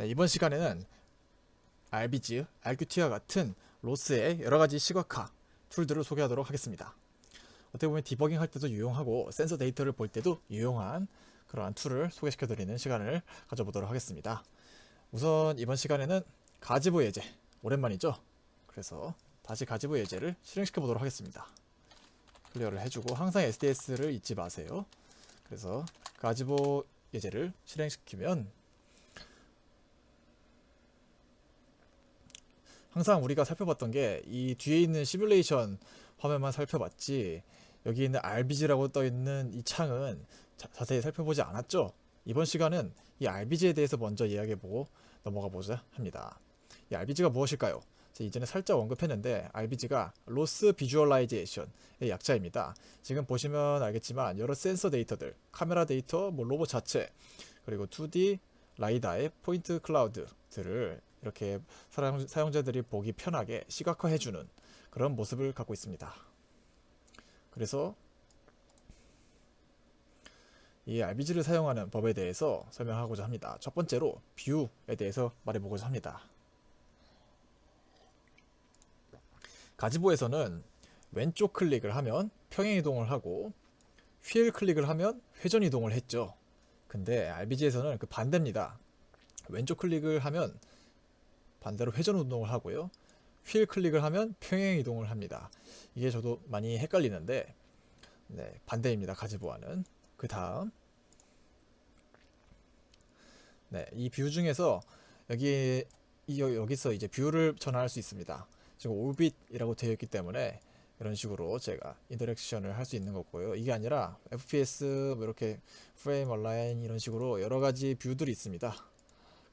네, 이번 시간에는 RBG, RQT와 같은 로스의 여러가지 시각화 툴들을 소개하도록 하겠습니다. 어떻게 보면 디버깅 할 때도 유용하고 센서 데이터를 볼 때도 유용한 그러한 툴을 소개시켜드리는 시간을 가져보도록 하겠습니다. 우선 이번 시간에는 가지보 예제, 오랜만이죠? 그래서 다시 가지보 예제를 실행시켜 보도록 하겠습니다. 클리어를 해주고 항상 SDS를 잊지 마세요. 그래서 가지보 예제를 실행시키면 항상 우리가 살펴봤던 게 이 뒤에 있는 시뮬레이션 화면만 살펴봤지 여기 있는 RBG라고 떠있는 이 창은 자세히 살펴보지 않았죠. 이번 시간은 이 RBG에 대해서 먼저 이야기해보고 넘어가 보자 합니다. 이 RBG가 무엇일까요? 제가 이전에 살짝 언급했는데 RBG가 Loss Visualization의 약자입니다. 지금 보시면 알겠지만 여러 센서 데이터들, 카메라 데이터, 로봇 자체, 그리고 2D 라이다의 포인트 클라우드들을 이렇게 사용자들이 보기 편하게 시각화해주는 그런 모습을 갖고 있습니다. 그래서 이 RBG를 사용하는 법에 대해서 설명하고자 합니다. 첫 번째로 뷰에 대해서 말해보고자 합니다. 가지보에서는 왼쪽 클릭을 하면 평행 이동을 하고 휠 클릭을 하면 회전 이동을 했죠. 근데 RBG에서는 그 반대입니다. 왼쪽 클릭을 하면 반대로 회전 운동을 하고요. 휠 클릭을 하면 평행 이동을 합니다. 이게 저도 많이 헷갈리는데 네, 반대입니다. 가지보와는. 그 다음 네, 이 뷰 중에서 여기서 이제 뷰를 전환할 수 있습니다. 지금 오빗이라고 되어 있기 때문에 이런 식으로 제가 인터랙션을 할 수 있는 거고요. 이게 아니라 FPS 뭐 이렇게 프레임 얼라인 이런 식으로 여러 가지 뷰들이 있습니다.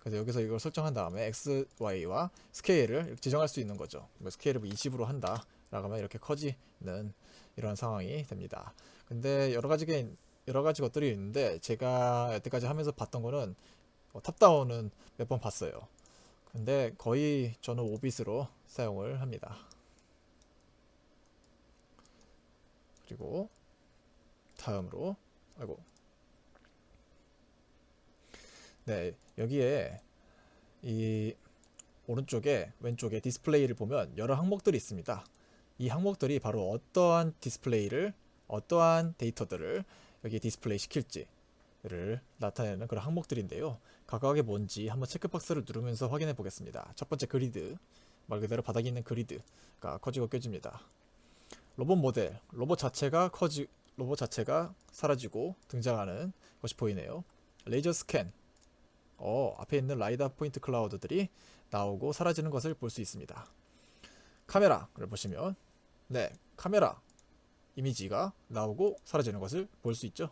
그래서 여기서 이걸 설정한 다음에 X, Y와 스케일을 지정할 수 있는 거죠. 뭐 스케일을 20으로 한다 라고 하면 이렇게 커지는 이런 상황이 됩니다. 근데 여러 가지 것들이 있는데 제가 여태까지 하면서 봤던 거는 탑다운은 몇 번 봤어요. 근데 거의 저는 5빛으로 사용을 합니다. 그리고 다음으로 네, 여기에 이 오른쪽에 왼쪽에 디스플레이를 보면 여러 항목들이 있습니다. 이 항목들이 바로 어떠한 데이터들을 여기에 디스플레이 시킬지를 나타내는 그런 항목들인데요. 각각의 뭔지 한번 체크박스를 누르면서 확인해 보겠습니다. 첫 번째 그리드, 말 그대로 바닥에 있는 그리드가 커지고 껴집니다. 로봇 모델, 로봇 자체가 사라지고 등장하는 것이 보이네요. 레이저 스캔, 앞에 있는 라이다 포인트 클라우드들이 나오고 사라지는 것을 볼 수 있습니다. 카메라를 보시면 네, 카메라 이미지가 나오고 사라지는 것을 볼 수 있죠.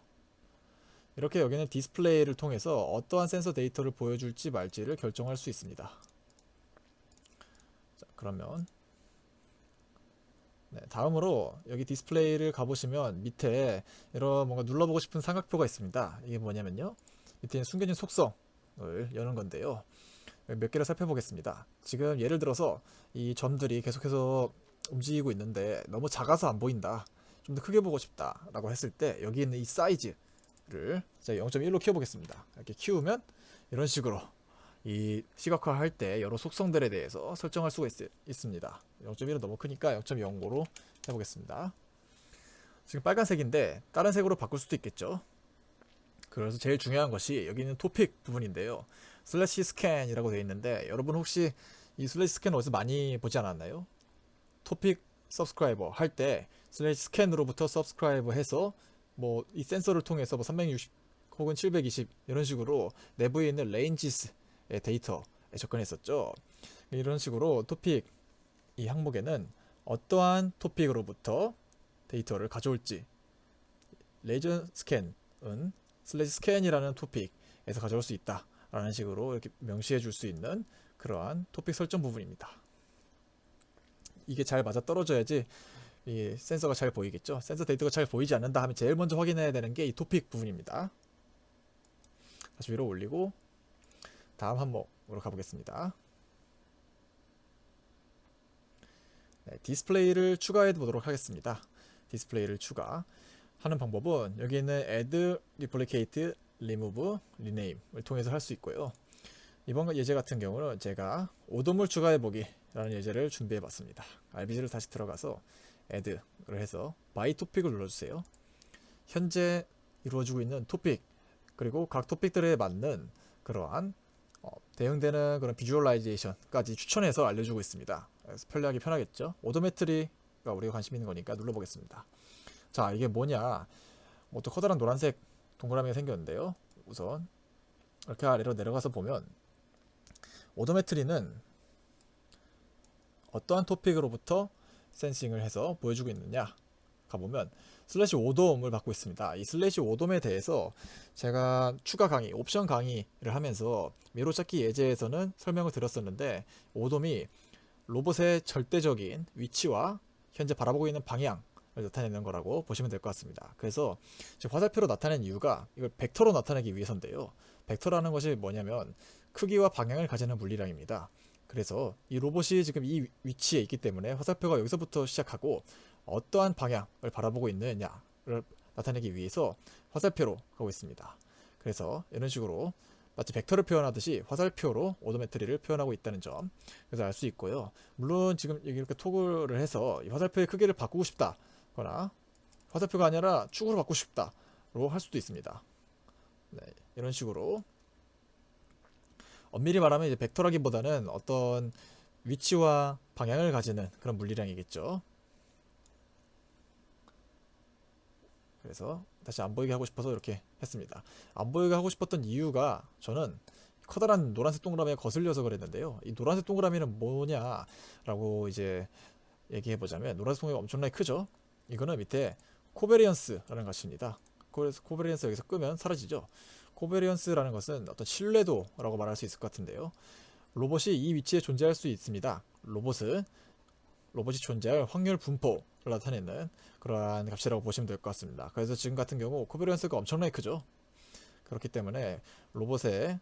이렇게 여기는 디스플레이를 통해서 어떠한 센서 데이터를 보여줄지 말지를 결정할 수 있습니다. 자, 그러면 네, 다음으로 여기 디스플레이를 가보시면 밑에 이런 뭔가 눌러보고 싶은 삼각표가 있습니다. 이게 뭐냐면요, 밑에 숨겨진 속성을 여는 건데요. 몇 개를 살펴보겠습니다. 지금 예를 들어서 이 점들이 계속해서 움직이고 있는데 너무 작아서 안 보인다, 좀 더 크게 보고 싶다 라고 했을 때 여기 있는 이 사이즈를 제가 0.1로 키워보겠습니다. 이렇게 키우면 이런 식으로 이 시각화 할 때 여러 속성들에 대해서 설정할 수가 있습니다. 0.1은 너무 크니까 0.05로 해보겠습니다. 지금 빨간색인데 다른 색으로 바꿀 수도 있겠죠. 그래서 제일 중요한 것이 여기 있는 토픽 부분인데요. 슬래시 스캔이라고 되어 있는데 여러분 혹시 이 슬래시 스캔 어디서 많이 보지 않았나요? 토픽 서브스크라이버 할 때 슬래시 스캔으로부터 서브스크라이버 해서 뭐 이 센서를 통해서 뭐 360 혹은 720 이런 식으로 내부에 있는 레인지스의 데이터에 접근했었죠. 이런 식으로 토픽 이 항목에는 어떠한 토픽으로부터 데이터를 가져올지 레이저 스캔은 슬래시 스캔이라는 토픽에서 가져올 수 있다 라는 식으로 이렇게 명시해 줄 수 있는 그러한 토픽 설정 부분입니다. 이게 잘 맞아 떨어져야지 이 센서가 잘 보이겠죠. 센서 데이터가 잘 보이지 않는다 하면 제일 먼저 확인해야 되는 게 이 토픽 부분입니다. 다시 위로 올리고 다음 항목으로 가보겠습니다. 네, 디스플레이를 추가해 보도록 하겠습니다. 디스플레이를 추가하는 방법은 여기 있는 Add, Duplicate, Remove, Rename을 통해서 할 수 있고요. 이번 예제 같은 경우는 제가 오도물 추가해보기 라는 예제를 준비해봤습니다. RBG를 다시 들어가서 add를 해서 by topic을 눌러주세요. 현재 이루어지고 있는 토픽 그리고 각 토픽들에 맞는 그러한 대응되는 그런 비주얼라이제이션까지 추천해서 알려주고 있습니다. 그래서 편리하기 편하겠죠. 오도메트리가 우리가 관심 있는 거니까 눌러보겠습니다. 자, 이게 뭐냐? 또 커다란 노란색 동그라미가 생겼는데요. 우선 이렇게 아래로 내려가서 보면 오도메트리는 어떠한 토픽으로부터 센싱을 해서 보여주고 있느냐 가보면 슬래시 오돔을 받고 있습니다. 이 슬래시 오돔에 대해서 제가 추가 강의, 옵션 강의를 하면서 미로찾기 예제에서는 설명을 드렸었는데 오돔이 로봇의 절대적인 위치와 현재 바라보고 있는 방향을 나타내는 거라고 보시면 될 것 같습니다. 그래서 지금 화살표로 나타낸 이유가 이걸 벡터로 나타내기 위해서인데요. 벡터라는 것이 뭐냐면 크기와 방향을 가지는 물리량입니다. 그래서 이 로봇이 지금 이 위치에 있기 때문에 화살표가 여기서부터 시작하고 어떠한 방향을 바라보고 있느냐를 나타내기 위해서 화살표로 가고 있습니다. 그래서 이런 식으로 마치 벡터를 표현하듯이 화살표로 오도메트리를 표현하고 있다는 점, 그래서 알 수 있고요. 물론 지금 이렇게 토글을 해서 이 화살표의 크기를 바꾸고 싶다거나 화살표가 아니라 축으로 바꾸고 싶다로 할 수도 있습니다. 네, 이런 식으로 엄밀히 말하면 이제 벡터라기보다는 어떤 위치와 방향을 가지는 그런 물리량이겠죠. 그래서 다시 안 보이게 하고 싶어서 이렇게 했습니다. 안 보이게 하고 싶었던 이유가 저는 커다란 노란색 동그라미에 거슬려서 그랬는데요. 이 노란색 동그라미는 뭐냐라고 이제 얘기해 보자면 노란색 동그라미가 엄청나게 크죠. 이거는 밑에 코베리언스라는 것입니다. 그래서 코베리언스 여기서 끄면 사라지죠. 코베리언스라는 것은 어떤 신뢰도라고 말할 수 있을 것 같은데요. 로봇이 이 위치에 존재할 수 있습니다. 로봇이 존재할 확률 분포를 나타내는 그러한 값이라고 보시면 될 것 같습니다. 그래서 지금 같은 경우 코베리언스가 엄청나게 크죠. 그렇기 때문에 로봇이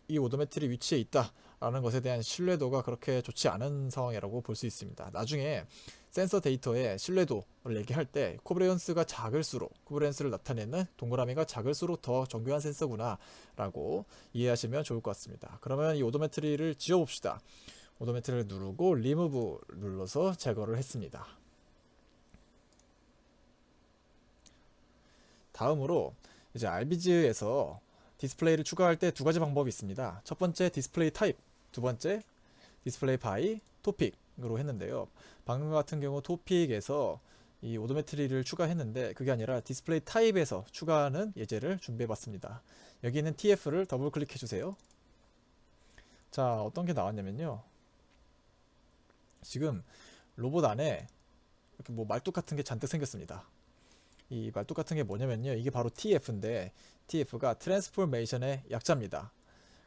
이 오도메트리 위치에 있다라는 것에 대한 신뢰도가 그렇게 좋지 않은 상황이라고 볼 수 있습니다. 나중에 센서 데이터의 신뢰도를 얘기할 때 코베리언스가 작을수록, 코베리언스를 나타내는 동그라미가 작을수록 더 정교한 센서구나 라고 이해하시면 좋을 것 같습니다. 그러면 이 오도메트리를 지워봅시다. 오도메트리를 누르고 리무브 눌러서 제거를 했습니다. 다음으로 이제 RBG에서 디스플레이를 추가할 때 두 가지 방법이 있습니다. 첫 번째 디스플레이 타입, 두 번째 디스플레이 바이 토픽으로 했는데요. 방금 같은 경우 토픽에서 이 오도메트리를 추가했는데 그게 아니라 디스플레이 타입에서 추가하는 예제를 준비해 봤습니다. 여기 있는 TF를 더블 클릭해 주세요. 자, 어떤 게 나왔냐면요. 지금 로봇 안에 이렇게 뭐 말뚝 같은 게 잔뜩 생겼습니다. 이 말뚝 같은 게 뭐냐면요. 이게 바로 TF인데 TF가 트랜스포메이션의 약자입니다.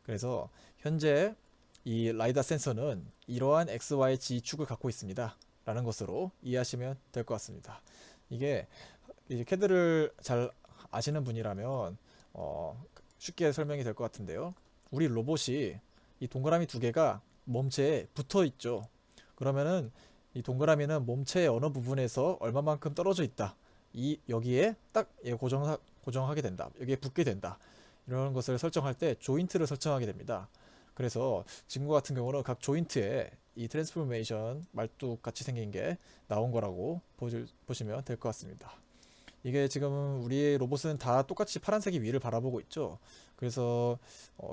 그래서 현재 이 라이다 센서는 이러한 XY G축을 갖고 있습니다. 라는 것으로 이해하시면 될 것 같습니다. 이게 이제 CAD를 잘 아시는 분이라면 쉽게 설명이 될 것 같은데요. 우리 로봇이 이 동그라미 두 개가 몸체에 붙어 있죠. 그러면은 이 동그라미는 몸체의 어느 부분에서 얼마만큼 떨어져 있다. 여기에 딱 고정하게 된다. 여기에 붙게 된다. 이런 것을 설정할 때 조인트를 설정하게 됩니다. 그래서 지금과 같은 경우는 각 조인트에 이 트랜스포메이션 말뚝 같이 생긴 게 나온 거라고 보시면 될 것 같습니다. 이게 지금 우리의 로봇은 다 똑같이 파란색이 위를 바라보고 있죠. 그래서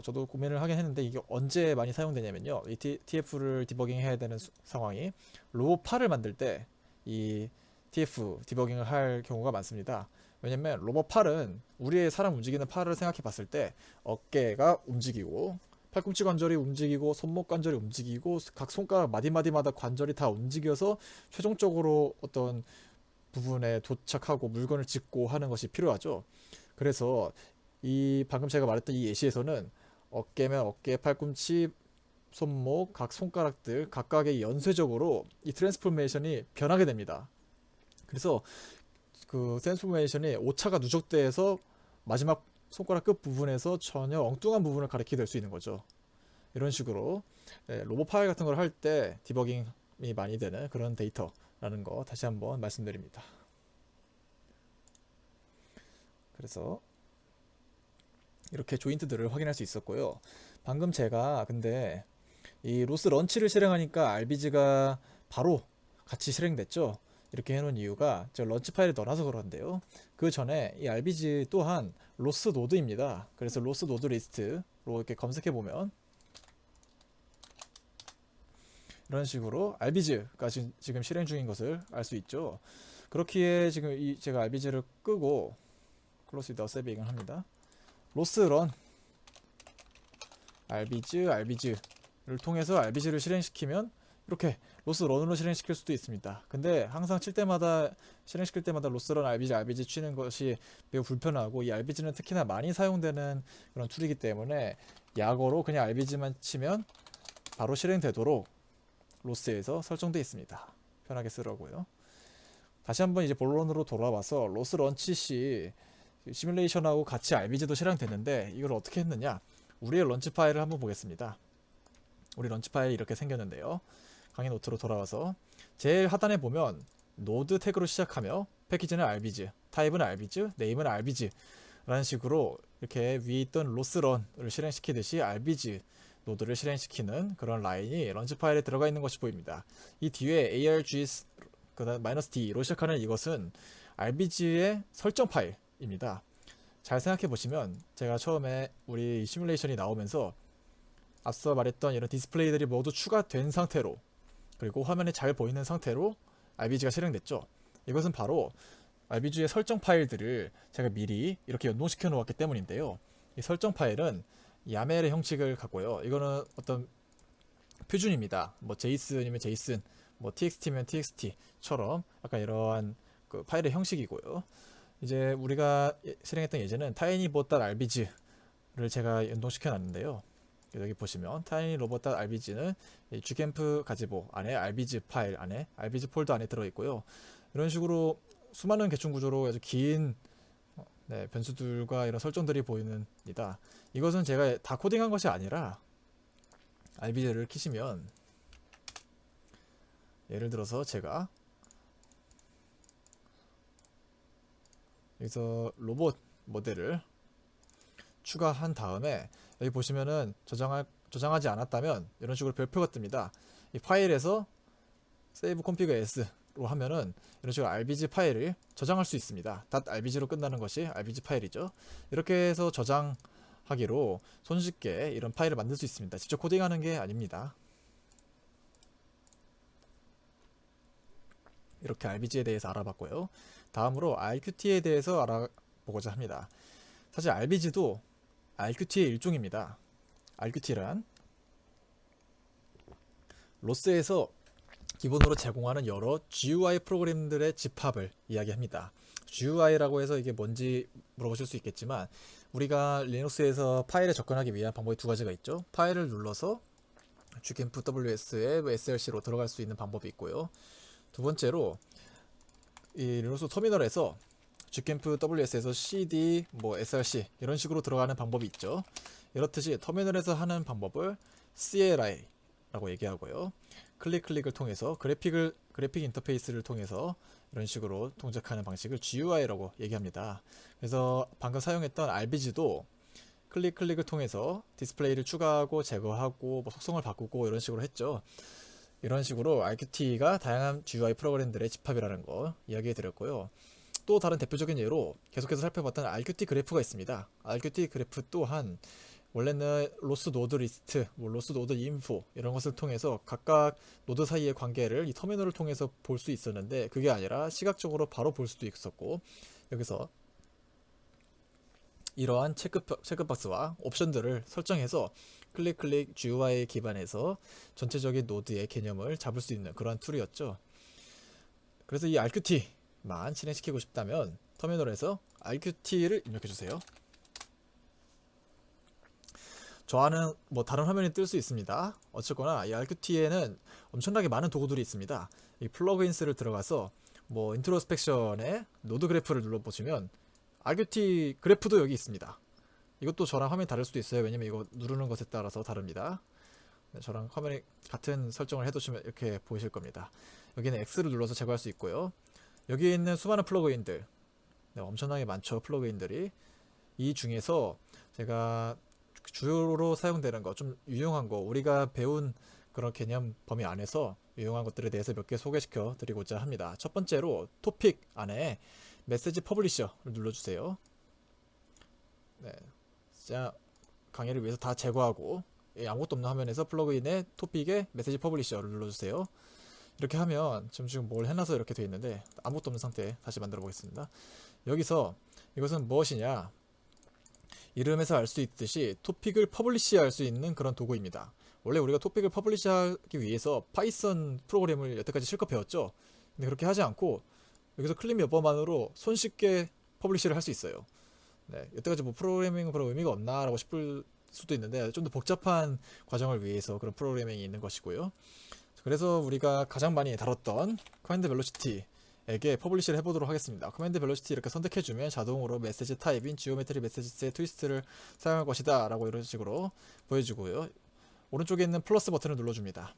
저도 고민을 하긴 했는데 이게 언제 많이 사용되냐면요. 이 TF를 디버깅 해야 되는 상황이 로봇 팔을 만들 때 이 TF 디버깅을 할 경우가 많습니다. 왜냐면 로봇 팔은 우리의 사람 움직이는 팔을 생각해 봤을 때 어깨가 움직이고 팔꿈치 관절이 움직이고 손목 관절이 움직이고 각 손가락 마디마디마다 관절이 다 움직여서 최종적으로 어떤 부분에 도착하고 물건을 짚고 하는 것이 필요하죠. 그래서 이 방금 제가 말했던 이 예시에서는 어깨면 어깨, 팔꿈치, 손목, 각 손가락들 각각의 연쇄적으로 이 트랜스포메이션이 변하게 됩니다. 그래서 그 트랜스포메이션이 오차가 누적돼서 마지막 손가락 끝 부분에서 전혀 엉뚱한 부분을 가리키게 될 수 있는 거죠. 이런 식으로 로봇 파일 같은 걸 할 때 디버깅이 많이 되는 그런 데이터라는 거 다시 한번 말씀드립니다. 그래서 이렇게 조인트들을 확인할 수 있었고요. 방금 제가 근데 이 로스 런치를 실행하니까 RBG가 바로 같이 실행됐죠. 이렇게 해놓은 이유가 제가 런치 파일을 넣어놔서 그런데요. 그 전에 이 RBG 또한 로스 노드입니다. 그래서 로스 노드 리스트로 이렇게 검색해 보면 이런 식으로 RBG가 지금 실행 중인 것을 알 수 있죠. 그렇기에 지금 제가 RBG를 끄고 클로스 위다웃 세빙을 합니다. 로스 런 RBG를 통해서 RBG를 실행시키면 이렇게 로스 런으로 실행시킬 수도 있습니다. 근데 항상 실행시킬 때마다 로스 런 RBG 치는 것이 매우 불편하고, 이 RBG는 특히나 많이 사용되는 그런 툴이기 때문에 약어로 그냥 RBG만 치면 바로 실행되도록 로스에서 설정되어 있습니다. 편하게 쓰라고요. 다시 한번 이제 본론으로 돌아와서 로스 런치 시 시뮬레이션하고 같이 RBG도 실행됐는데 이걸 어떻게 했느냐, 우리의 런치 파일을 한번 보겠습니다. 우리 런치 파일이 이렇게 생겼는데요. 강의 노트로 돌아와서 제일 하단에 보면 노드 태그로 시작하며 패키지는 RBG, 타입은 RBG, 네임은 RBG 라는 식으로 이렇게 위에 있던 로스런을 실행시키듯이 RBG 노드를 실행시키는 그런 라인이 런치 파일에 들어가 있는 것이 보입니다. 이 뒤에 args 그다음 -d로 시작하는 이것은 RBG의 설정 파일입니다. 잘 생각해 보시면 제가 처음에 우리 시뮬레이션이 나오면서 앞서 말했던 이런 디스플레이들이 모두 추가된 상태로, 그리고 화면에 잘 보이는 상태로 RBG가 실행됐죠. 이것은 바로 RBG의 설정 파일들을 제가 미리 이렇게 연동시켜 놓았기 때문인데요. 이 설정 파일은 야멜의 형식을 갖고요. 이거는 어떤 표준입니다. 뭐 JSON이면 JSON, 뭐 TXT면 TXT처럼 약간 이러한 그 파일의 형식이고요. 이제 우리가 실행했던 예제는 tinyrobot.rbg를 제가 연동시켜 놨는데요. 여기 보시면 tinyrobot.rbg는 gcamp 가지보 안에 rbg 파일 안에 rbg 폴더 안에 들어있고요. 이런 식으로 수많은 개축 구조로 아주 긴 변수들과 이런 설정들이 보이는니다. 이것은 제가 다 코딩한 것이 아니라 rbg를 키시면, 예를 들어서 제가 여기서 로봇 모델을 추가한 다음에 여기 보시면은 저장하지 않았다면 이런 식으로 별표가 뜹니다. 이 파일에서 save config s로 하면은 이런 식으로 rbg 파일을 저장할 수 있습니다. .rbg로 끝나는 것이 rbg 파일이죠. 이렇게 해서 저장하기로 손쉽게 이런 파일을 만들 수 있습니다. 직접 코딩하는 게 아닙니다. 이렇게 RBG에 대해서 알아봤고요. 다음으로 RQT에 대해서 알아보고자 합니다. 사실 RBG도 RQT의 일종입니다. RQT란 로스에서 기본으로 제공하는 여러 GUI 프로그램들의 집합을 이야기합니다. GUI라고 해서 이게 뭔지 물어보실 수 있겠지만, 우리가 리눅스에서 파일에 접근하기 위한 방법이 두 가지가 있죠. 파일을 눌러서 gcamp WS의 SLC로 들어갈 수 있는 방법이 있고요. 두 번째로 이 리눅스 터미널에서 gcamp WS에서 CD, SRC 이런 식으로 들어가는 방법이 있죠. 이렇듯이 터미널에서 하는 방법을 CLI라고 얘기하고요. 클릭을 통해서 그래픽 인터페이스를 통해서 이런 식으로 동작하는 방식을 GUI라고 얘기합니다. 그래서 방금 사용했던 RBG도 클릭을 통해서 디스플레이를 추가하고 제거하고 속성을 바꾸고 이런 식으로 했죠. 이런 식으로 RQT가 다양한 GUI 프로그램들의 집합이라는 거 이야기해 드렸고요. 또 다른 대표적인 예로 계속해서 살펴봤던 RQT 그래프가 있습니다. RQT 그래프 또한 원래는 로스 노드 리스트, 로스 노드 인포 이런 것을 통해서 각각 노드 사이의 관계를 이 터미널을 통해서 볼 수 있었는데, 그게 아니라 시각적으로 바로 볼 수도 있었고, 여기서 이러한 체크박스와 옵션들을 설정해서 클릭 GUI 기반에서 전체적인 노드의 개념을 잡을 수 있는 그러한 툴이었죠. 그래서 이 RQT만 실행시키고 싶다면 터미널에서 RQT를 입력해주세요. 저하는 다른 화면이 뜰 수 있습니다. 어쨌거나 이 RQT에는 엄청나게 많은 도구들이 있습니다. 이 플러그인스를 들어가서 인트로스펙션에 노드 그래프를 눌러보시면 RQT 그래프도 여기 있습니다. 이것도 저랑 화면이 다를 수도 있어요. 왜냐면 이거 누르는 것에 따라서 다릅니다. 저랑 화면이 같은 설정을 해두시면 이렇게 보이실 겁니다. 여기는 X를 눌러서 제거할 수 있고요. 여기에 있는 수많은 플러그인들, 엄청나게 많죠. 플러그인들이. 이 중에서 제가 주로 사용되는 거, 좀 유용한 거, 우리가 배운 그런 개념 범위 안에서 유용한 것들에 대해서 몇 개 소개시켜 드리고자 합니다. 첫 번째로 토픽 안에 메시지 퍼블리셔를 눌러주세요. 네, 자, 강의를 위해서 다 제거하고 아무것도 없는 화면에서 플러그인의 토픽에 메시지 퍼블리셔를 눌러주세요. 이렇게 하면 지금 뭘 해놔서 이렇게 되어 있는데 아무것도 없는 상태에 다시 만들어 보겠습니다. 여기서 이것은 무엇이냐, 이름에서 알 수 있듯이 토픽을 퍼블리시 할 수 있는 그런 도구입니다. 원래 우리가 토픽을 퍼블리시하기 위해서 파이썬 프로그램을 여태까지 실컷 배웠죠. 근데 그렇게 하지 않고 여기서 클릭 몇 번만으로 손쉽게 퍼블리시를 할 수 있어요. 네, 여태까지 뭐 프로그래밍은 그런 의미가 없나 라고 싶을 수도 있는데 좀 더 복잡한 과정을 위해서 그런 프로그래밍이 있는 것이고요. 그래서 우리가 가장 많이 다뤘던 커맨드 벨로시티에게 퍼블리시를 해보도록 하겠습니다. 커맨드 벨로시티 이렇게 선택해주면 자동으로 메시지 타입인 지오메트리 메시지의 트위스트를 사용할 것이다 라고 이런 식으로 보여주고요. 오른쪽에 있는 플러스 버튼을 눌러줍니다.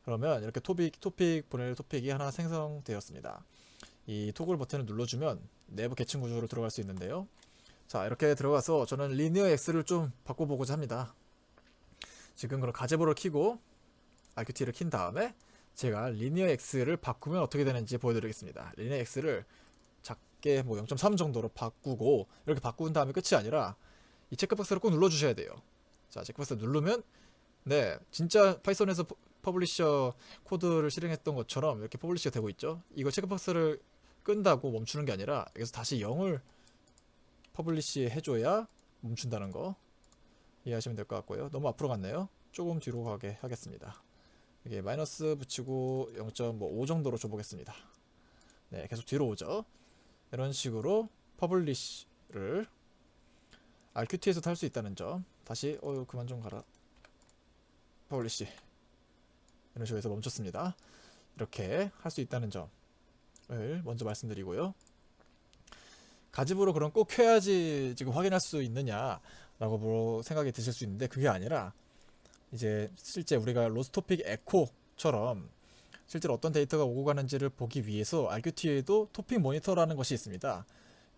그러면 이렇게 토픽 보낼 토픽이 하나 생성되었습니다. 이 토글 버튼을 눌러주면 내부 계층 구조로 들어갈 수 있는데요. 자, 이렇게 들어가서 저는 리니어 X를 좀 바꿔보고자 합니다. 지금 그럼 가제보를 키고 RQT를 킨 다음에 제가 리니어 X를 바꾸면 어떻게 되는지 보여드리겠습니다. 리니어 X를 작게 뭐 0.3 정도로 바꾸고, 이렇게 바꾼 다음에 끝이 아니라 이 체크박스를 꼭 눌러주셔야 돼요. 자, 체크박스 누르면 네, 진짜 파이썬에서 퍼블리셔 코드를 실행했던 것처럼 이렇게 퍼블리시가 되고 있죠. 이거 체크박스를 끈다고 멈추는 게 아니라 여기서 다시 0을 퍼블리시 해줘야 멈춘다는 거 이해하시면 될 것 같고요. 너무 앞으로 갔네요. 조금 뒤로 가게 하겠습니다. 이게 마이너스 붙이고 0.5 정도로 줘보겠습니다. 네, 계속 뒤로 오죠. 이런 식으로 퍼블리시를 RQT에서도 할 수 있다는 점. 다시 그만 좀 가라. 퍼블리시 이런 식으로 해서 멈췄습니다. 이렇게 할 수 있다는 점을 먼저 말씀드리고요. 가집으로 그럼 꼭 켜야지 지금 확인할 수 있느냐 라고 생각이 드실 수 있는데, 그게 아니라 이제 실제 우리가 로스토픽 에코처럼 실제로 어떤 데이터가 오고 가는지를 보기 위해서 RQT에도 토픽 모니터라는 것이 있습니다.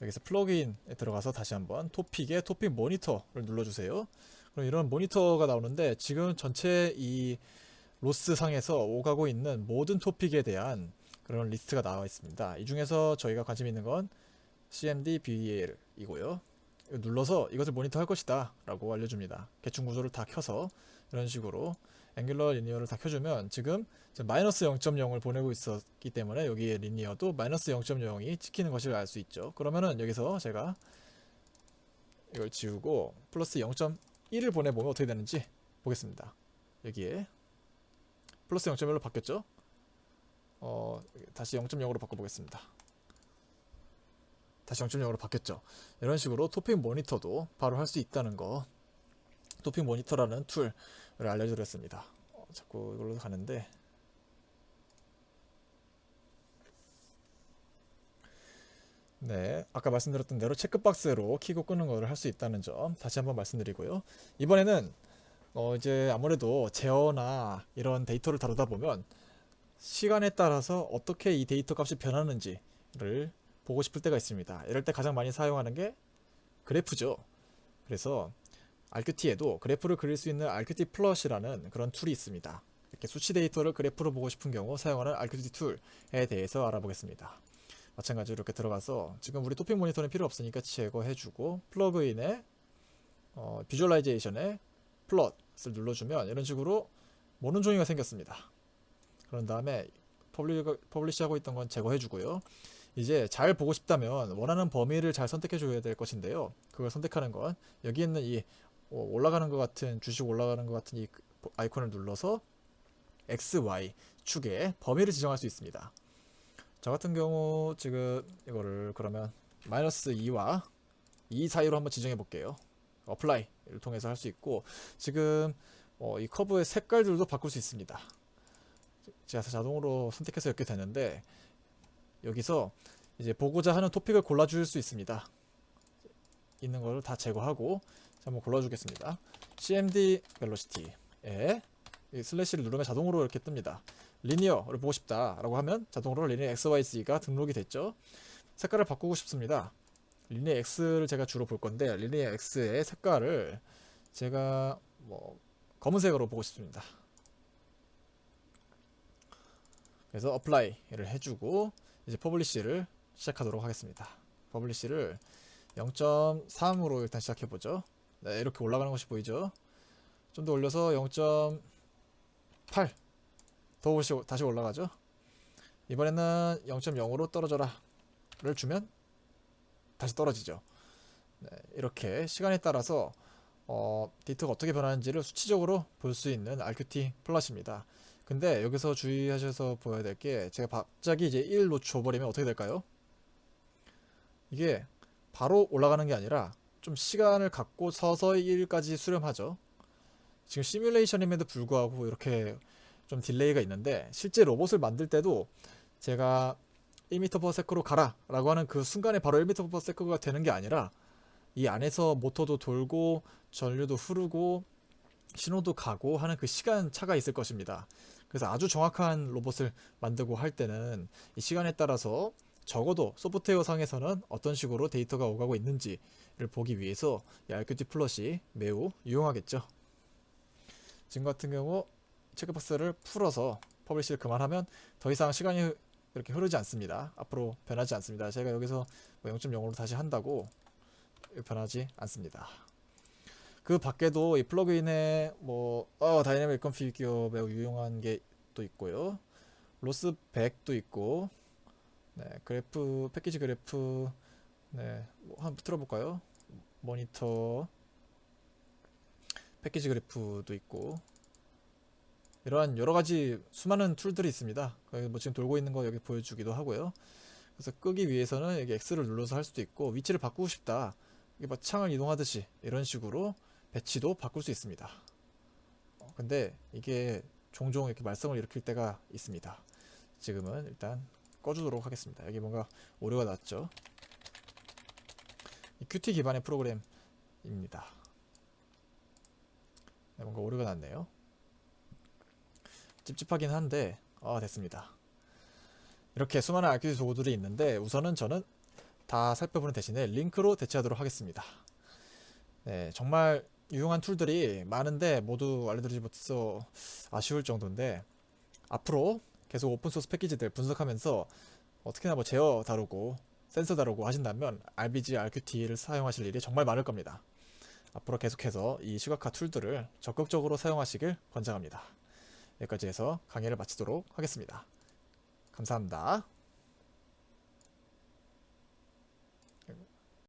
여기서 플러그인에 들어가서 다시 한번 토픽에 토픽 모니터를 눌러주세요. 그럼 이런 모니터가 나오는데 지금 전체 이 로스 상에서 오가고 있는 모든 토픽에 대한 그런 리스트가 나와 있습니다. 이 중에서 저희가 관심 있는 건 CMD BEL 이고요. 눌러서 이것을 모니터 할 것이다 라고 알려줍니다. 계층 구조를 다 켜서 이런 식으로 앵귤러 리니어를 다 켜주면 지금 마이너스 0.0을 보내고 있었기 때문에 여기에 리니어도 마이너스 0.0이 찍히는 것을 알 수 있죠. 그러면은 여기서 제가 이걸 지우고 플러스 0.1을 보내보면 어떻게 되는지 보겠습니다. 여기에 플러스 0.1로 바뀌었죠. 다시 0.0으로 바꿔보겠습니다. 다시 0.0으로 바뀌었죠. 이런 식으로 토픽 모니터도 바로 할 수 있다는 거, 토픽 모니터라는 툴을 알려드렸습니다. 자꾸 이걸로 가는데, 네, 아까 말씀드렸던 대로 체크박스로 키고 끄는 거를 할 수 있다는 점 다시 한번 말씀드리고요. 이번에는 이제 아무래도 제어나 이런 데이터를 다루다 보면 시간에 따라서 어떻게 이 데이터 값이 변하는지를 보고 싶을 때가 있습니다. 이럴 때 가장 많이 사용하는 게 그래프죠. 그래서 RQT에도 그래프를 그릴 수 있는 RQT 플롯이라는 그런 툴이 있습니다. 이렇게 수치 데이터를 그래프로 보고 싶은 경우 사용하는 RQT 툴에 대해서 알아보겠습니다. 마찬가지로 이렇게 들어가서 지금 우리 토픽 모니터는 필요 없으니까 제거해주고 플러그인에 비주얼라이제이션에 플롯을 눌러주면 이런 식으로 모노종이가 생겼습니다. 그런 다음에 퍼블리시하고 있던 건 제거해주고요. 이제 잘 보고 싶다면 원하는 범위를 잘 선택해 줘야 될 것인데요. 그걸 선택하는 건 여기 있는 이 올라가는 것 같은, 주식 올라가는 것 같은 이 아이콘을 눌러서 X, Y 축에 범위를 지정할 수 있습니다. 저 같은 경우 지금 이거를 그러면 마이너스 2와 2 사이로 한번 지정해 볼게요. 어플라이를 통해서 할 수 있고, 지금 이 커브의 색깔들도 바꿀 수 있습니다. 제가 자동으로 선택해서 이렇게 되는데, 여기서 이제 보고자 하는 토픽을 골라줄 수 있습니다. 있는 걸 다 제거하고 한번 골라주겠습니다. CMD 벨로시티에 슬래시를 누르면 자동으로 이렇게 뜹니다. 리니어를 보고 싶다 라고 하면 자동으로 리니어 XYZ가 등록이 됐죠. 색깔을 바꾸고 싶습니다. 리니어 X를 제가 주로 볼 건데, 리니어 X의 색깔을 제가 뭐 검은색으로 보고 싶습니다. 그래서 어플라이를 해주고 이제 퍼블리시를 시작하도록 하겠습니다. 퍼블리시를 0.3으로 일단 시작해보죠. 네, 이렇게 올라가는 것이 보이죠? 좀 더 올려서 0.8 더 다시 올라가죠. 이번에는 0.0으로 떨어져라 를 주면 다시 떨어지죠. 네, 이렇게 시간에 따라서 데이터가 어떻게 변하는지를 수치적으로 볼 수 있는 RQT 플랫입니다. 근데 여기서 주의하셔서 보여야 될 게, 제가 갑자기 이제 1로 줘버리면 어떻게 될까요? 이게 바로 올라가는 게 아니라 좀 시간을 갖고 서서히 1까지 수렴하죠. 지금 시뮬레이션임에도 불구하고 이렇게 좀 딜레이가 있는데, 실제 로봇을 만들 때도 제가 1m/s로 가라 라고 하는 그 순간에 바로 1m/s가 되는 게 아니라, 이 안에서 모터도 돌고 전류도 흐르고 신호도 가고 하는 그 시간 차가 있을 것입니다. 그래서 아주 정확한 로봇을 만들고 할 때는 이 시간에 따라서 적어도 소프트웨어 상에서는 어떤 식으로 데이터가 오가고 있는지를 보기 위해서 이 RQT 플롯이 매우 유용하겠죠. 지금 같은 경우 체크박스를 풀어서 퍼블리시를 그만하면 더 이상 시간이 이렇게 흐르지 않습니다. 앞으로 변하지 않습니다. 제가 여기서 0.0으로 다시 한다고 변하지 않습니다. 그 밖에도 이 플러그인에 다이내믹 컨피규어 매우 유용한 게 또 있고요. 로스 백도 있고, 네, 그래프 패키지 그래프, 네, 한번 틀어볼까요? 모니터 패키지 그래프도 있고, 이러한 여러 가지 수많은 툴들이 있습니다. 뭐 지금 돌고 있는 거 여기 보여주기도 하고요. 그래서 끄기 위해서는 여기 X를 눌러서 할 수도 있고, 위치를 바꾸고 싶다, 이게 뭐 창을 이동하듯이 이런 식으로 배치도 바꿀 수 있습니다. 근데 이게 종종 이렇게 말썽을 일으킬 때가 있습니다. 지금은 일단 꺼주도록 하겠습니다. 여기 뭔가 오류가 났죠. 이 Qt 기반의 프로그램입니다. 네, 뭔가 오류가 났네요. 찝찝하긴 한데 됐습니다. 이렇게 수많은 RQT 도구들이 있는데, 우선은 저는 다 살펴보는 대신에 링크로 대체하도록 하겠습니다. 네, 정말 유용한 툴들이 많은데 모두 알려드리지 못해서 아쉬울 정도인데, 앞으로 계속 오픈소스 패키지들 분석하면서 특히나 뭐 제어 다루고 센서 다루고 하신다면 RBG, RQT를 사용하실 일이 정말 많을 겁니다. 앞으로 계속해서 이 시각화 툴들을 적극적으로 사용하시길 권장합니다. 여기까지 해서 강의를 마치도록 하겠습니다. 감사합니다.